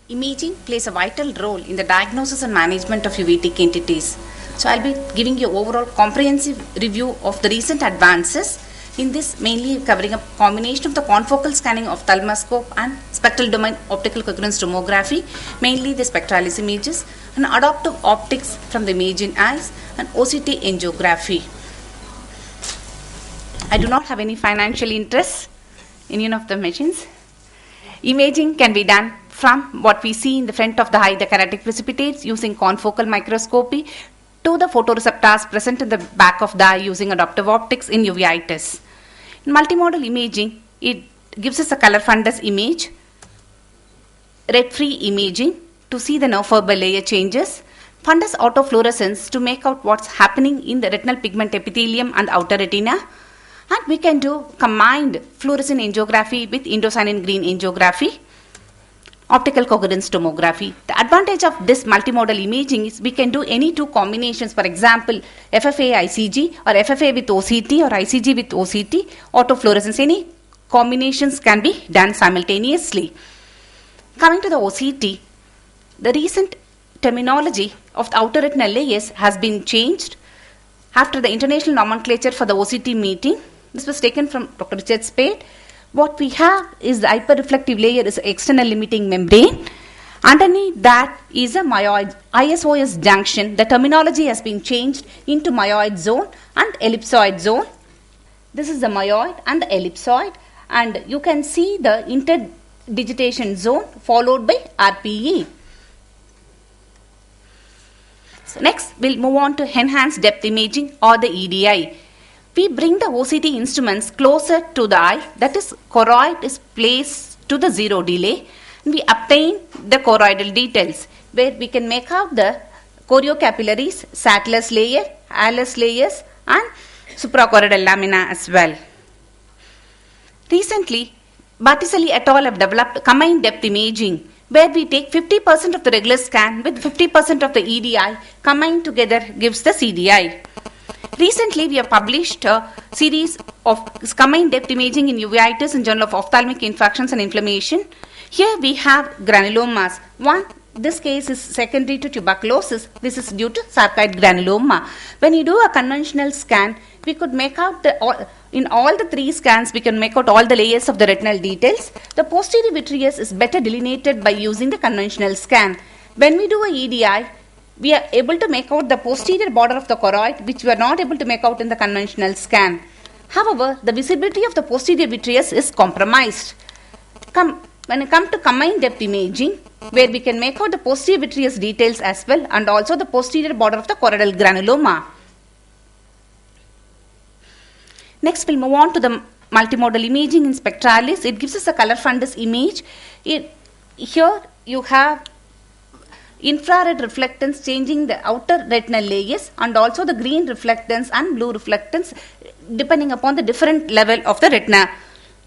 Imaging plays a vital role in the diagnosis and management of uveitic entities. So I'll be giving you overall comprehensive review of the recent advances in this, mainly covering a combination of the confocal scanning of ophthalmoscope and spectral domain optical coherence tomography, mainly the spectralis images, and adaptive optics from the image in eyes, and OCT angiography. I do not have any financial interest in any of the machines. Imaging can be done from what we see in the front of the eye, the keratic precipitates, using confocal microscopy, to the photoreceptors present in the back of the eye using adaptive optics in uveitis. In multimodal imaging, it gives us a color fundus image, red-free imaging to see the nerve fiber layer changes, fundus autofluorescence to make out what's happening in the retinal pigment epithelium and outer retina, and we can do combined fluorescent angiography with indocyanine green angiography, optical coherence tomography. The advantage of this multimodal imaging is we can do any two combinations, for example, FFA ICG or FFA with OCT or ICG with OCT, autofluorescence. Any combinations can be done simultaneously. Coming to the OCT, the recent terminology of the outer retinal layers has been changed after the international nomenclature for the OCT meeting. This was taken from Dr. Richard Spade. What we have is the hyperreflective layer is external limiting membrane. Underneath that is a myoid ISOS junction. The terminology has been changed into myoid zone and ellipsoid zone. This is the myoid and the ellipsoid, and you can see the interdigitation zone followed by RPE. So next we'll move on to enhanced depth imaging or the EDI. We bring the OCT instruments closer to the eye, that is, choroid is placed to the zero delay, and we obtain the choroidal details where we can make out the choriocapillaries, satellus layer, hallus layers, and suprachoroidal lamina as well. Recently, Battiselli et al. Have developed combined depth imaging where we take 50% of the regular scan with 50% of the EDI, combined together gives the CDI. Recently, we have published a series of combined depth imaging in uveitis in Journal of Ophthalmic Infections and Inflammation. Here we have granulomas. This case is secondary to tuberculosis. This is due to sarcoid granuloma. When you do a conventional scan, we could make out in all the three scans, we can make out all the layers of the retinal details. The posterior vitreous is better delineated by using the conventional scan. When we do a EDI, we are able to make out the posterior border of the choroid, which we are not able to make out in the conventional scan. However, the visibility of the posterior vitreous is compromised. When it comes to combined depth imaging, where we can make out the posterior vitreous details as well, and also the posterior border of the choroidal granuloma. Next, we'll move on to the multimodal imaging in spectralis. It gives us a color fundus image. Here you have infrared reflectance changing the outer retinal layers, and also the green reflectance and blue reflectance depending upon the different level of the retina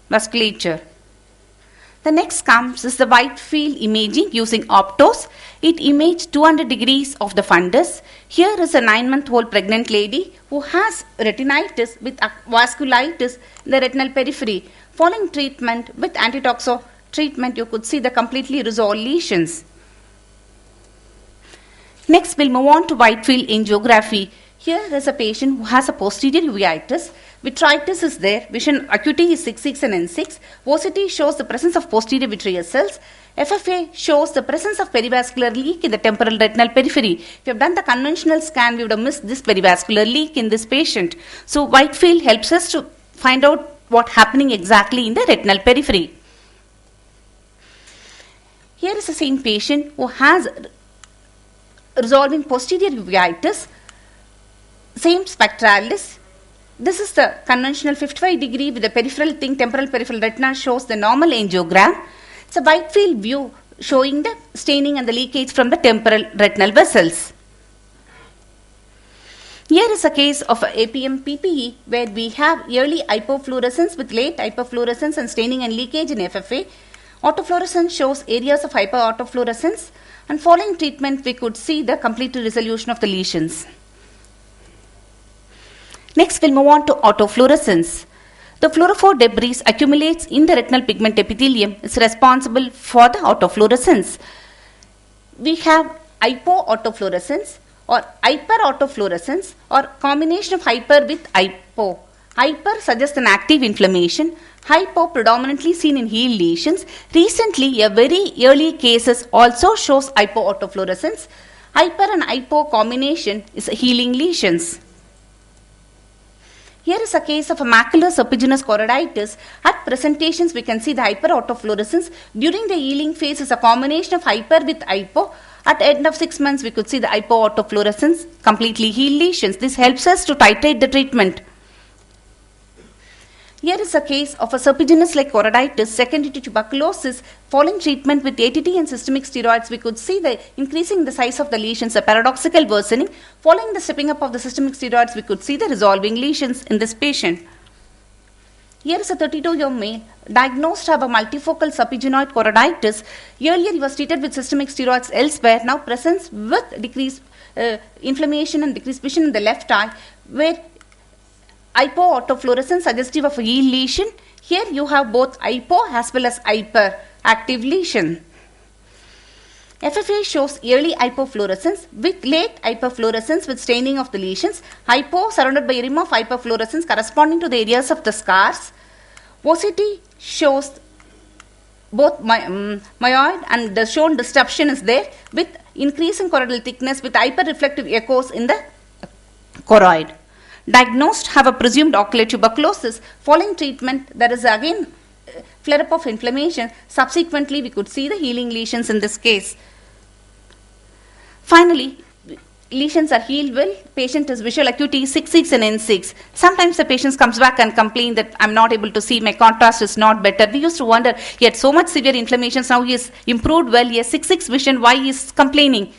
vasculature. The next comes is the wide field imaging using Optos. It imaged 200 degrees of the fundus. Here is a 9-month-old pregnant lady who has retinitis with vasculitis in the retinal periphery. Following treatment with antitoxo treatment, you could see the completely resolved lesions. Next, we'll move on to wide field angiography. Here is a patient who has a posterior uveitis. Vitritis is there. Vision acuity is 6/6 and N6. OCT shows the presence of posterior vitreous cells. FFA shows the presence of perivascular leak in the temporal retinal periphery. If you have done the conventional scan, we would have missed this perivascular leak in this patient. So, wide field helps us to find out what's happening exactly in the retinal periphery. Here is the same patient who has resolving posterior uveitis, same spectralis. This is the conventional 55 degree with the peripheral thing, temporal peripheral retina shows the normal angiogram. It's a wide field view showing the staining and the leakage from the temporal retinal vessels. Here is a case of APM PPE where we have early hypofluorescence with late hypofluorescence and staining and leakage in FFA. Autofluorescence shows areas of hyperautofluorescence, and following treatment we could see the complete resolution of the lesions. Next, we'll move on to autofluorescence. The fluorophore debris accumulates in the retinal pigment epithelium is responsible for the autofluorescence. we have hypoautofluorescence or hyperautofluorescence or combination of hyper with hypo. Hyper suggests an active inflammation. Hypo predominantly seen in heel lesions. Recently, a very early cases also shows hypoautofluorescence. Hyper and hypo combination is healing lesions. Here is a case of a macular serpiginous choroiditis. At presentations, we can see the hyperautofluorescence. During the healing phase is a combination of hyper with hypo. At the end of 6 months, we could see the hypoautofluorescence, completely healed lesions. This helps us to titrate the treatment. Here is a case of a serpiginous-like choroiditis secondary to tuberculosis. Following treatment with ATT and systemic steroids, we could see the increasing the size of the lesions, a paradoxical worsening. Following the stepping up of the systemic steroids, we could see the resolving lesions in this patient. Here is a 32-year male diagnosed to have a multifocal serpiginoid choroiditis. Earlier, he was treated with systemic steroids elsewhere. Now presents with decreased inflammation and decreased vision in the left eye, where hypoautofluorescence suggestive of a heel lesion. Here you have both hypo as well as hyper active lesion. FFA shows early hypofluorescence with late hyperfluorescence with staining of the lesions. Hypo surrounded by a rim of hyperfluorescence corresponding to the areas of the scars. OCT shows both myoid and the shown disruption is there with increase in choroidal thickness with hyperreflective echoes in the choroid. Diagnosed have a presumed ocular tuberculosis. Following treatment, there is again flare-up of inflammation. Subsequently, we could see the healing lesions in this case. Finally, lesions are healed well. Patient is visual acuity 6/6 and N6. Sometimes the patient comes back and complain that I'm not able to see, my contrast is not better. We used to wonder, he had so much severe inflammations, now he is improved well, he has 6/6 vision, why he is complaining?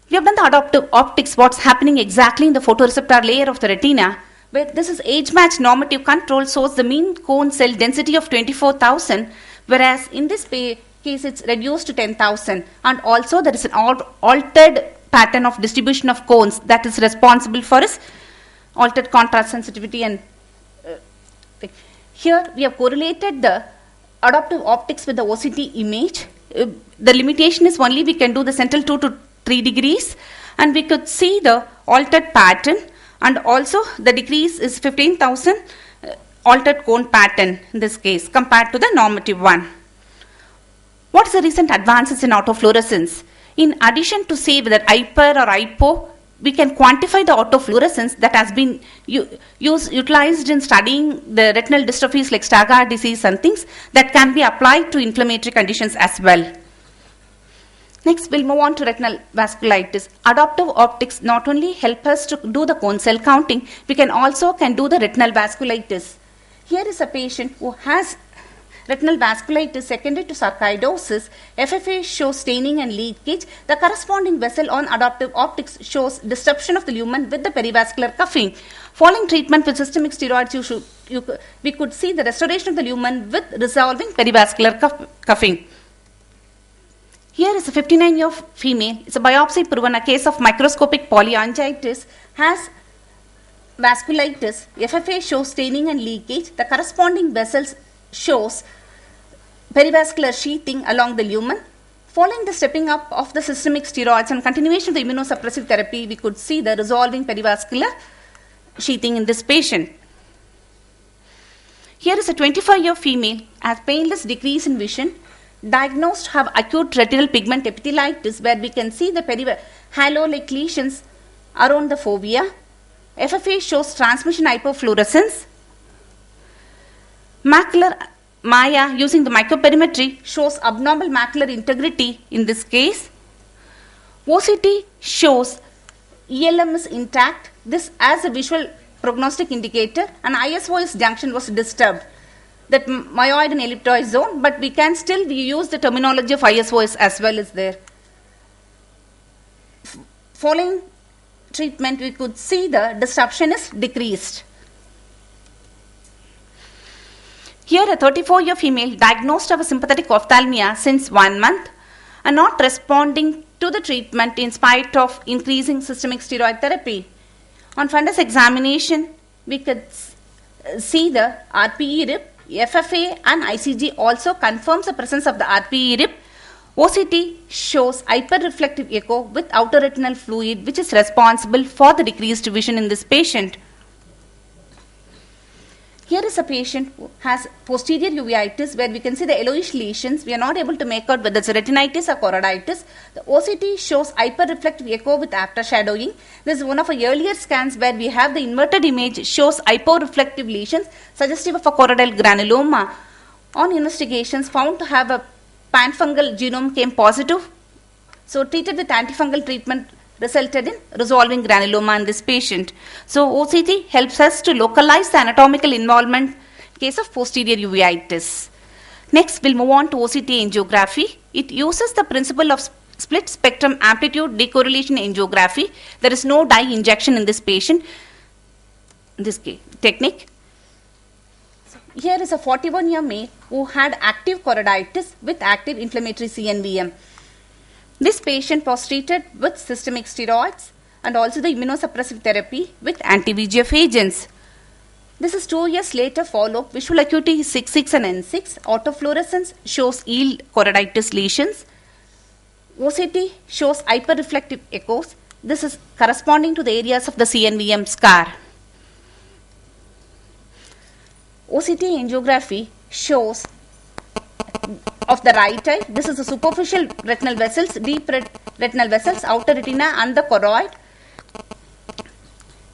We have done the adaptive optics, what's happening exactly in the photoreceptor layer of the retina, where this is age-matched normative control, shows the mean cone cell density of 24,000, whereas in this case it's reduced to 10,000. And also there is an altered pattern of distribution of cones that is responsible for its altered contrast sensitivity. And here we have correlated the adaptive optics with the OCT image. The limitation is only we can do the central 2 to 3 degrees, and we could see the altered pattern, and also the decrease is 15,000 altered cone pattern in this case compared to the normative one. What is the recent advances in autofluorescence? In addition to say whether hyper or hypo, we can quantify the autofluorescence that has been utilized in studying the retinal dystrophies like Stargardt disease and things that can be applied to inflammatory conditions as well. Next, we'll move on to retinal vasculitis. Adaptive optics not only help us to do the cone cell counting, we can also do the retinal vasculitis. Here is a patient who has retinal vasculitis secondary to sarcoidosis. FFA shows staining and leakage. The corresponding vessel on adaptive optics shows disruption of the lumen with the perivascular cuffing. Following treatment with systemic steroids, we could see the restoration of the lumen with resolving perivascular cuffing. Here is a 59-year female. It's a biopsy proven a case of microscopic polyangiitis, has vasculitis. FFA shows staining and leakage. The corresponding vessels shows perivascular sheathing along the lumen. Following the stepping up of the systemic steroids and continuation of the immunosuppressive therapy, we could see the resolving perivascular sheathing in this patient. Here is a 25-year female, has painless decrease in vision, diagnosed to have acute retinal pigment epitheliitis, where we can see the halo-like lesions around the fovea. FFA shows transmission hypofluorescence. Macular Maya using the microperimetry shows abnormal macular integrity in this case. OCT shows ELM is intact. This as a visual prognostic indicator, and ISOS junction was disturbed, that myoid and elliptoid zone, but we can still use the terminology of ISOS as well as there. Following treatment, we could see the disruption is decreased. Here a 34-year female diagnosed of a sympathetic ophthalmia since 1 month and not responding to the treatment in spite of increasing systemic steroid therapy. On fundus examination, we could see the RPE rip. FFA and ICG also confirms the presence of the RPE rip. OCT shows hyperreflective echo with outer retinal fluid, which is responsible for the decreased vision in this patient. Here is a patient who has posterior uveitis where we can see the yellowish lesions. We are not able to make out whether it's retinitis or choroiditis. The OCT shows hyperreflective echo with aftershadowing. This is one of our earlier scans where we have the inverted image shows hyporeflective lesions suggestive of a choroidal granuloma. On investigations, found to have a panfungal genome came positive. So treated with antifungal treatment resulted in resolving granuloma in this patient. So OCT helps us to localize the anatomical involvement in case of posterior uveitis. Next, we'll move on to OCT angiography. It uses the principle of split spectrum amplitude decorrelation angiography. There is no dye injection in this patient, in this technique. Here is a 41-year male who had active choroiditis with active inflammatory CNVM. This patient was treated with systemic steroids and also the immunosuppressive therapy with anti-VEGF agents. This is 2 years later follow-up. Visual acuity is 6.6 and N6. Autofluorescence shows yield choroiditis lesions. OCT shows hyperreflective echoes. This is corresponding to the areas of the CNVM scar. OCT angiography shows of the right eye. This is the superficial retinal vessels, deep retinal vessels, outer retina and the choroid.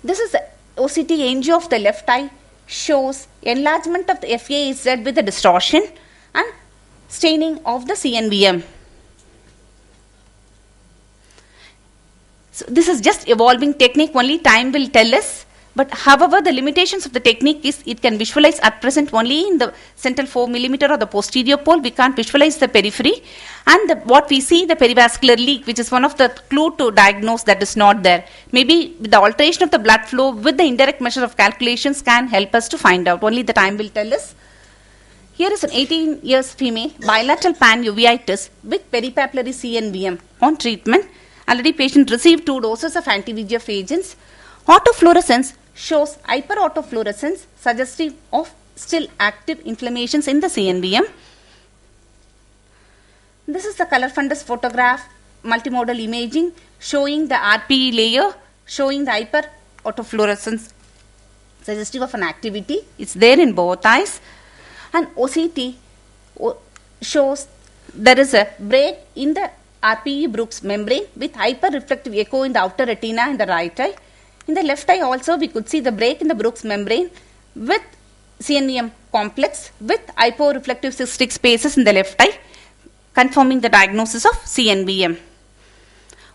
This is the OCT angio of the left eye, shows enlargement of the FAZ with the distortion and staining of the CNVM. So this is just evolving technique, only time will tell us. But however, the limitations of the technique is it can visualize at present only in the central 4 mm or the posterior pole. We can't visualize the periphery. And what we see, the perivascular leak, which is one of the clue to diagnose, that is not there. Maybe with the alteration of the blood flow with the indirect measure of calculations can help us to find out. Only the time will tell us. Here is an 18 years female, bilateral panuveitis with peripapillary CNVM. On treatment, already patient received 2 doses of anti-VEGF agents. Autofluorescence shows hyperautofluorescence suggestive of still active inflammations in the CNVM. This is the color fundus photograph, multimodal imaging, showing the RPE layer, showing the hyperautofluorescence suggestive of an activity. It's there in both eyes. And OCT shows there is a break in the RPE Brooks membrane with hyperreflective echo in the outer retina in the right eye. In the left eye also we could see the break in the Brooks membrane with CNVM complex with hyporeflective cystic spaces in the left eye, confirming the diagnosis of CNVM.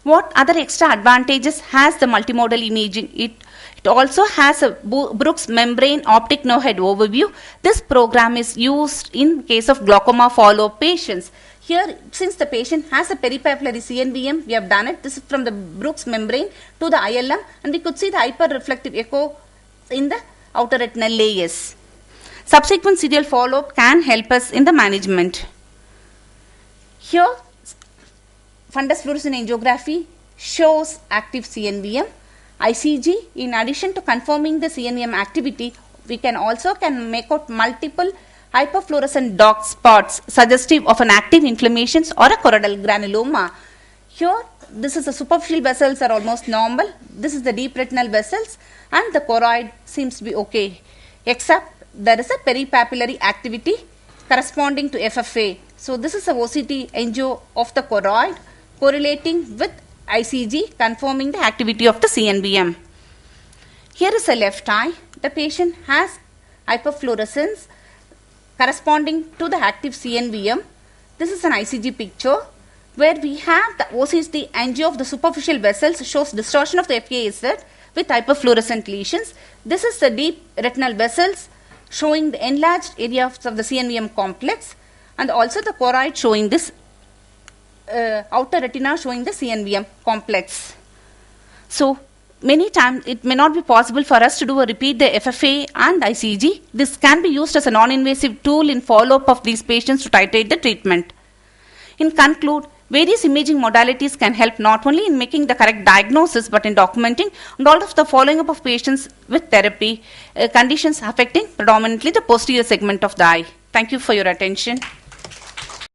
What other extra advantages has the multimodal imaging? It also has a Brooks membrane optic nerve head overview. This program is used in case of glaucoma follow-up patients. Here, since the patient has a peripapillary CNVM, we have done it. This is from the Brooks membrane to the ILM, and we could see the hyperreflective echo in the outer retinal layers. Subsequent serial follow-up can help us in the management. Here, fundus fluorescent angiography shows active CNVM. ICG, in addition to confirming the CNVM activity, we can also make out multiple hyperfluorescent dark spots suggestive of an active inflammations or a choroidal granuloma. Here, this is the superficial vessels are almost normal. This is the deep retinal vessels and the choroid seems to be okay, except there is a peripapillary activity corresponding to FFA. So this is a OCT angio of the choroid correlating with ICG confirming the activity of the CNVM. Here is a left eye. The patient has hyperfluorescence corresponding to the active CNVM. This is an ICG picture where we have the OCT angio of the superficial vessels shows distortion of the FAZ with hyperfluorescent lesions. This is the deep retinal vessels showing the enlarged area of the CNVM complex, and also the choroid showing this outer retina showing the CNVM complex. So many times it may not be possible for us to repeat the FFA and ICG. This can be used as a non-invasive tool in follow-up of these patients to titrate the treatment. In conclude, various imaging modalities can help not only in making the correct diagnosis but in documenting and all of the following up of patients with therapy conditions affecting predominantly the posterior segment of the eye. Thank you for your attention.